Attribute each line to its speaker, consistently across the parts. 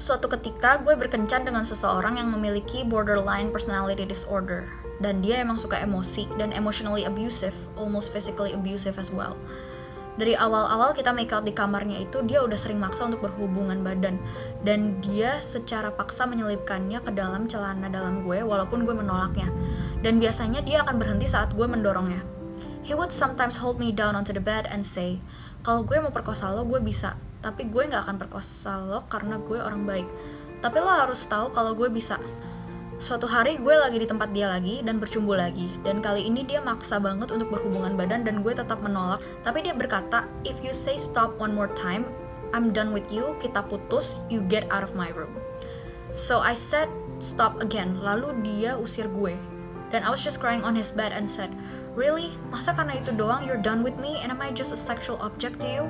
Speaker 1: Suatu ketika gue berkencan dengan seseorang yang memiliki borderline personality disorder. Dan dia emang suka emosi dan emotionally abusive, almost physically abusive as well. Dari awal-awal kita make out di kamarnya itu, dia udah sering maksa untuk berhubungan badan. Dan dia secara paksa menyelipkannya ke dalam celana dalam gue walaupun gue menolaknya. Dan biasanya dia akan berhenti saat gue mendorongnya. He would sometimes hold me down onto the bed and say, kalau gue mau perkosa lo, gue bisa. Tapi gue gak akan perkosa lo karena gue orang baik. Tapi lo harus tahu kalau gue bisa. Suatu hari gue lagi di tempat dia lagi dan bercumbu lagi. Dan kali ini dia maksa banget untuk berhubungan badan dan gue tetap menolak. Tapi dia berkata, if you say stop one more time, I'm done with you, kita putus, you get out of my room. So I said stop again, lalu dia usir gue. Dan I was just crying on his bed and said, really? Masa karena itu doang you're done with me and am I just a sexual object to you?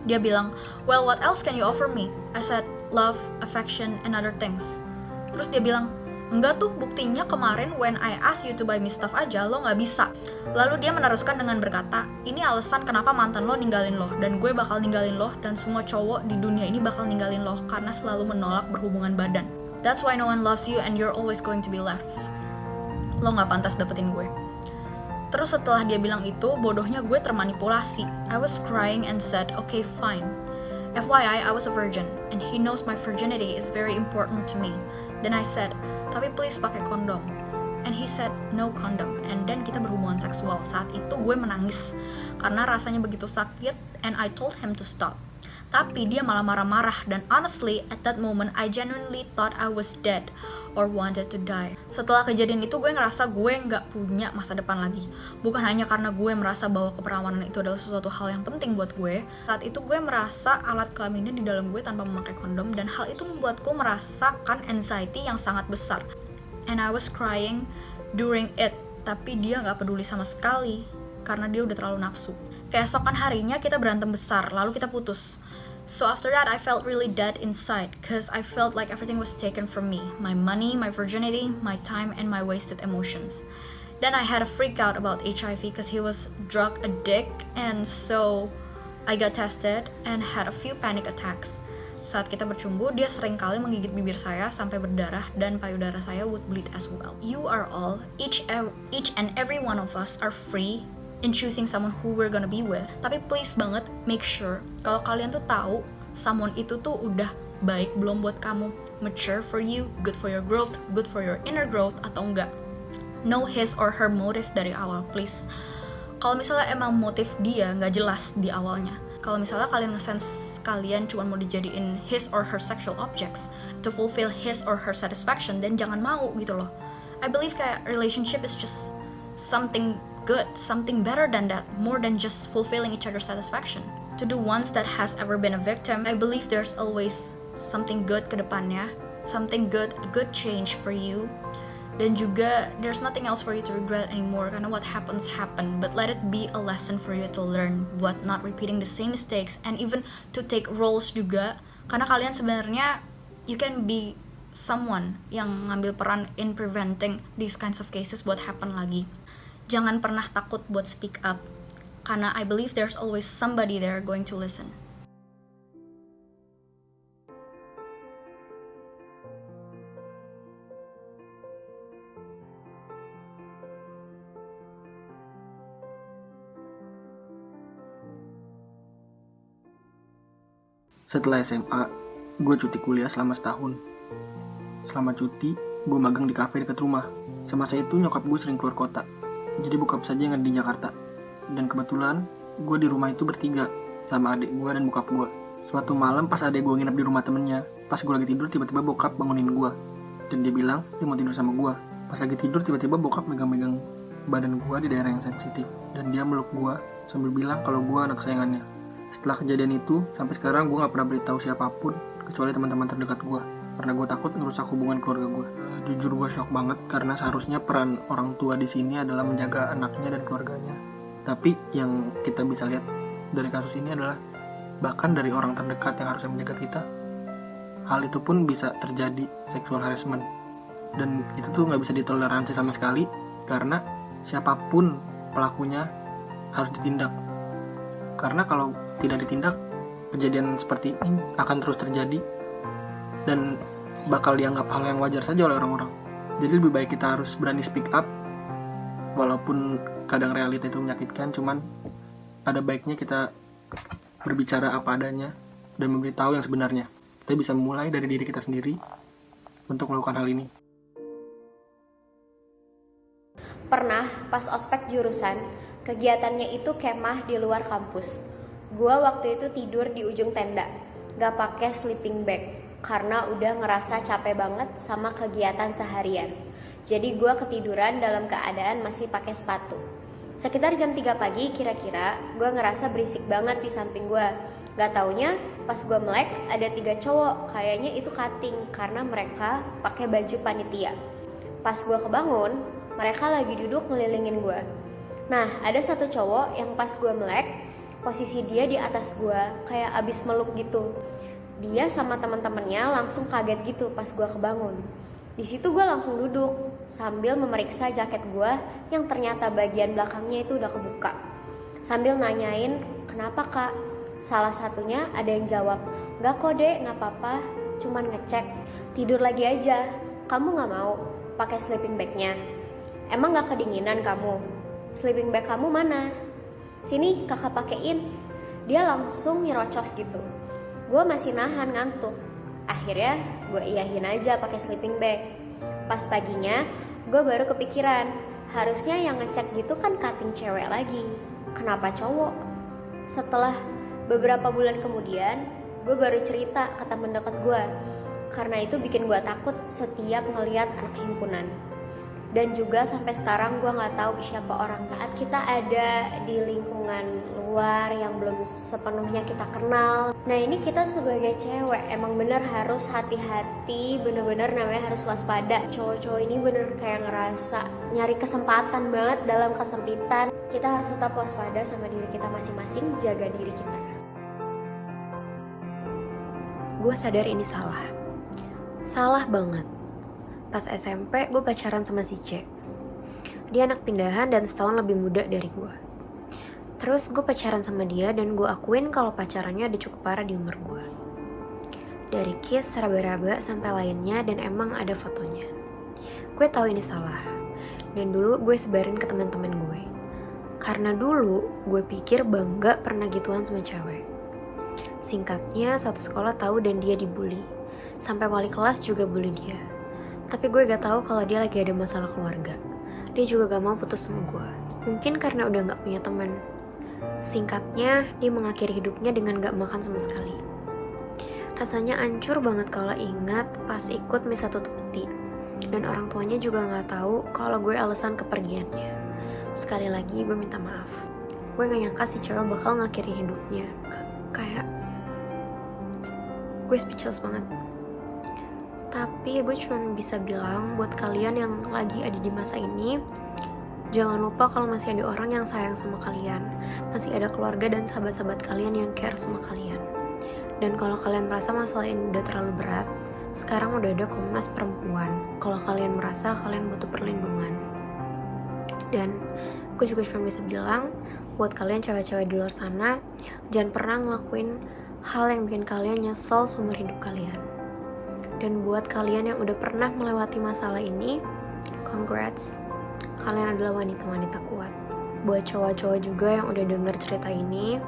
Speaker 1: Dia bilang, well what else can you offer me? I said, love, affection, and other things. Terus dia bilang, enggak tuh, buktinya kemarin when I asked you to buy me stuff aja, lo gak bisa. Lalu dia meneruskan dengan berkata, ini alasan kenapa mantan lo ninggalin lo, dan gue bakal ninggalin lo, dan semua cowok di dunia ini bakal ninggalin lo, karena selalu menolak berhubungan badan. That's why no one loves you and you're always going to be left. Lo gak pantas dapetin gue. Terus setelah dia bilang itu, bodohnya gue termanipulasi. I was crying and said, okay fine. FYI, I was a virgin, and he knows my virginity is very important to me. Then I said, tapi please pakai kondom. And he said, no condom. And then kita berhubungan seksual. Saat itu gue menangis, karena rasanya begitu sakit, and I told him to stop. Tapi dia malah marah-marah, dan honestly, at that moment, I genuinely thought I was dead, or wanted to die. Setelah kejadian itu, gue ngerasa gue gak punya masa depan lagi. Bukan hanya karena gue merasa bahwa keperawanan itu adalah sesuatu hal yang penting buat gue. Saat itu gue merasa alat kelaminnya di dalam gue tanpa memakai kondom, dan hal itu membuatku merasakan anxiety yang sangat besar. And I was crying during it, tapi dia gak peduli sama sekali, karena dia udah terlalu nafsu. Keesokan harinya kita berantem besar, lalu kita putus. So after that, I felt really dead inside, cause I felt like everything was taken from me. My money, my virginity, my time, and my wasted emotions. Then I had a freak out about HIV cause he was drug addict, and so I got tested and had a few panic attacks. Saat kita bercumbu, dia sering kali menggigit bibir saya sampai berdarah dan payudara saya would bleed as well. You are all, each and every one of us are free in choosing someone who we're gonna be with. Tapi please banget make sure kalau kalian tuh tahu someone itu tuh udah baik belum buat kamu, mature for you, good for your growth, good for your inner growth atau enggak. Know his or her motive dari awal, please. Kalau misalnya emang motif dia nggak jelas di awalnya, kalau misalnya kalian nge-sense kalian cuma mau dijadiin his or her sexual objects to fulfill his or her satisfaction, dan jangan mau gitu loh. I believe kayak relationship is just something good, something better than that, more than just fulfilling each other's satisfaction. To the ones that has ever been a victim, I believe there's always something good ke depannya, something good, a good change for you. Dan juga there's nothing else for you to regret anymore, karena what happens happen, but let it be a lesson for you to learn buat not repeating the same mistakes, and even to take roles juga, karena kalian sebenarnya you can be someone yang ngambil peran in preventing these kinds of cases buat happen lagi. Jangan pernah takut buat speak up, karena I believe there's always somebody there going to listen.
Speaker 2: Setelah SMA, gue cuti kuliah selama setahun. Selama cuti, gue magang di kafe dekat rumah. Semasa itu nyokap gue sering keluar kota, jadi bokap saja yang ada di Jakarta. Dan kebetulan, gue di rumah itu bertiga, sama adik gue dan bokap gue. Suatu malam pas adik gue nginep di rumah temennya, pas gue lagi tidur tiba-tiba bokap bangunin gue. Dan dia bilang, dia mau tidur sama gue. Pas lagi tidur tiba-tiba bokap megang-megang badan gue di daerah yang sensitif. Dan dia meluk gue sambil bilang kalau gue anak kesayangannya. Setelah kejadian itu, sampai sekarang gue gak pernah beritahu siapapun, kecuali teman-teman terdekat gue. Karena gue takut ngerusak hubungan keluarga gue. Jujur gue shock banget karena seharusnya peran orang tua di sini adalah menjaga anaknya dan keluarganya. Tapi yang kita bisa lihat dari kasus ini adalah bahkan dari orang terdekat yang harusnya menjaga kita, hal itu pun bisa terjadi sexual harassment. Dan itu tuh nggak bisa ditoleransi sama sekali karena siapapun pelakunya harus ditindak. Karena kalau tidak ditindak, kejadian seperti ini akan terus terjadi dan bakal dianggap hal yang wajar saja oleh orang-orang. Jadi lebih baik kita harus berani speak up, walaupun kadang realita itu menyakitkan, cuman ada baiknya kita berbicara apa adanya dan memberitahu yang sebenarnya. Kita bisa mulai dari diri kita sendiri untuk melakukan hal ini.
Speaker 3: Pernah pas ospek jurusan, kegiatannya itu kemah di luar kampus. Gua waktu itu tidur di ujung tenda, gak pakai sleeping bag karena udah ngerasa capek banget sama kegiatan seharian. Jadi gua ketiduran dalam keadaan masih pakai sepatu. Sekitar jam 3 pagi kira-kira, gua ngerasa berisik banget di samping gua. Gak taunya pas gua melek ada 3 cowok, kayaknya itu cutting karena mereka pakai baju panitia. Pas gua kebangun, mereka lagi duduk ngelilingin gue. Nah, ada satu cowok yang pas gue melek, posisi dia di atas gue, kayak abis meluk gitu. Dia sama teman-temannya langsung kaget gitu pas gue kebangun. Di situ gue langsung duduk sambil memeriksa jaket gue yang ternyata bagian belakangnya itu udah kebuka. Sambil nanyain, kenapa kak? Salah satunya ada yang jawab, gak kok dek, gak apa-apa, cuman ngecek. Tidur lagi aja, kamu gak mau pakai sleeping bagnya? Emang gak kedinginan kamu? Sleeping bag kamu mana? Sini kakak pakein. Dia langsung nyerocos gitu. Gue masih nahan ngantuk. Akhirnya gue iyahin aja pakai sleeping bag. Pas paginya gue baru kepikiran, harusnya yang ngecek gitu kan cutting cewek lagi. Kenapa cowok? Setelah beberapa bulan kemudian, gue baru cerita ke temen deket gue. Karena itu bikin gue takut setiap ngeliat anak himpunan. Dan juga sampai sekarang gue gak tahu siapa orang. Saat kita ada di lingkungan luar yang belum sepenuhnya kita kenal, nah ini kita sebagai cewek emang bener harus hati-hati, bener-bener namanya harus waspada. Cowok-cowok ini bener kayak ngerasa nyari kesempatan banget dalam kesempitan. Kita harus tetap waspada sama diri kita masing-masing, jaga diri kita.
Speaker 4: Gue sadar ini salah banget. Pas SMP, gue pacaran sama si C. Dia anak pindahan dan setahun lebih muda dari gue. Terus gue pacaran sama dia dan gue akuin kalau pacarannya udah cukup parah di umur gue. Dari kiss, raba-raba, sampai lainnya, dan emang ada fotonya. Gue tahu ini salah. Dan dulu gue sebarin ke teman-teman gue. Karena dulu gue pikir bangga pernah gituan sama cewek. Singkatnya, satu sekolah tahu dan dia dibully. Sampai wali kelas juga bully dia. Tapi gue gak tahu kalau dia lagi ada masalah keluarga. Dia juga gak mau putus sama gue. Mungkin karena udah gak punya teman. Singkatnya, dia mengakhiri hidupnya dengan gak makan sama sekali. Rasanya hancur banget kalau ingat pas ikut mis satu peti. Dan orang tuanya juga gak tahu kalau gue alasan kepergiannya. Sekali lagi gue minta maaf. Gue gak nyangka si cewek bakal ngakhiri hidupnya. Kayak gue speechless banget. Tapi gue cuma bisa bilang buat kalian yang lagi ada di masa ini, jangan lupa kalau masih ada orang yang sayang sama kalian. Masih ada keluarga dan sahabat-sahabat kalian yang care sama kalian. Dan kalau kalian merasa masalah ini udah terlalu berat, sekarang udah ada Komnas Perempuan. Kalau kalian merasa kalian butuh perlindungan. Dan gue juga cuma bisa bilang buat kalian cewek-cewek di luar sana, jangan pernah ngelakuin hal yang bikin kalian nyesel seumur hidup kalian. Dan buat kalian yang udah pernah melewati masalah ini, congrats, kalian adalah wanita-wanita kuat. Buat cowok-cowok juga yang udah denger cerita ini,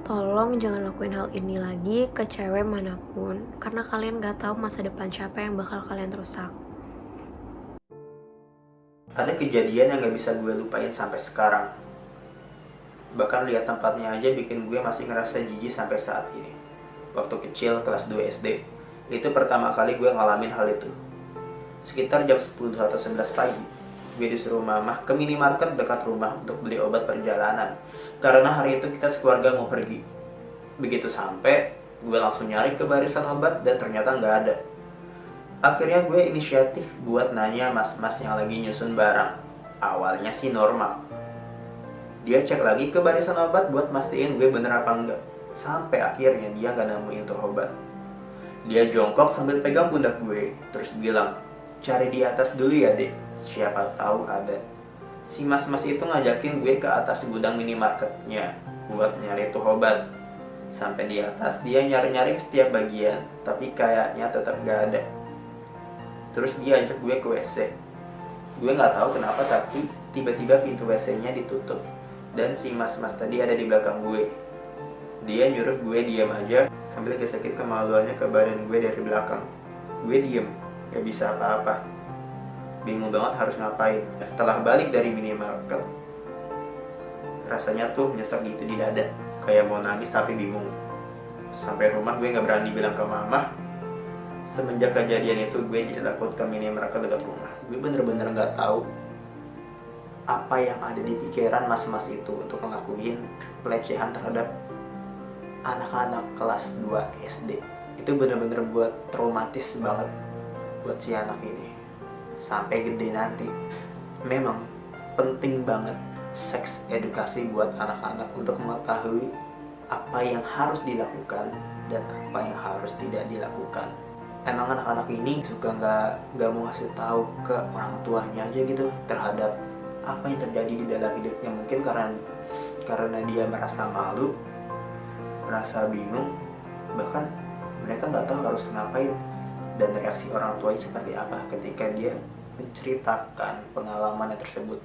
Speaker 4: tolong jangan lakuin hal ini lagi ke cewek manapun, karena kalian gak tahu masa depan siapa yang bakal kalian rusak.
Speaker 5: Ada kejadian yang gak bisa gue lupain sampai sekarang. Bahkan lihat tempatnya aja bikin gue masih ngerasa jijik sampai saat ini. Waktu kecil, kelas 2 SD, itu pertama kali gue ngalamin hal itu. Sekitar jam 10 atau 11 pagi, gue disuruh mamah ke minimarket dekat rumah untuk beli obat perjalanan. Karena hari itu kita sekeluarga mau pergi. Begitu sampai, gue langsung nyari ke barisan obat dan ternyata nggak ada. Akhirnya gue inisiatif buat nanya mas-mas yang lagi nyusun barang. Awalnya sih normal. Dia cek lagi ke barisan obat buat mastiin gue bener apa enggak. Sampai akhirnya dia nggak nemuin tuh obat. Dia jongkok sambil pegang pundak gue, terus bilang, cari di atas dulu ya dek, siapa tahu ada. Si mas-mas itu ngajakin gue ke atas gudang minimarketnya buat nyari tuh obat. Sampai di atas dia nyari-nyari ke setiap bagian, tapi kayaknya tetap gak ada. Terus dia ajak gue ke WC. Gue nggak tahu kenapa, tapi tiba-tiba pintu WC-nya ditutup dan si mas-mas tadi ada di belakang gue. Dia nyuruh gue diam aja sambil gesekin kemaluannya ke badan gue dari belakang. Gue diem, gak bisa apa-apa. Bingung banget harus ngapain. Setelah balik dari minimarket, rasanya tuh nyesek gitu di dada, kayak mau nangis tapi bingung. Sampai rumah gue gak berani bilang ke mama. Semenjak kejadian itu gue jadi takut ke minimarket dekat rumah. Gue bener-bener gak tahu apa yang ada di pikiran mas-mas itu untuk ngelakuin pelecehan terhadap anak-anak kelas 2 SD. Itu bener-bener buat traumatis banget buat si anak ini sampai gede nanti. Memang penting banget seks edukasi buat anak-anak untuk mengetahui apa yang harus dilakukan dan apa yang harus tidak dilakukan. Emang anak-anak ini suka nggak mau ngasih tahu ke orang tuanya aja gitu terhadap apa yang terjadi di dalam hidupnya. Mungkin karena dia merasa malu, merasa bingung, bahkan mereka nggak tahu harus ngapain dan reaksi orang tuanya seperti apa ketika dia menceritakan pengalamannya tersebut.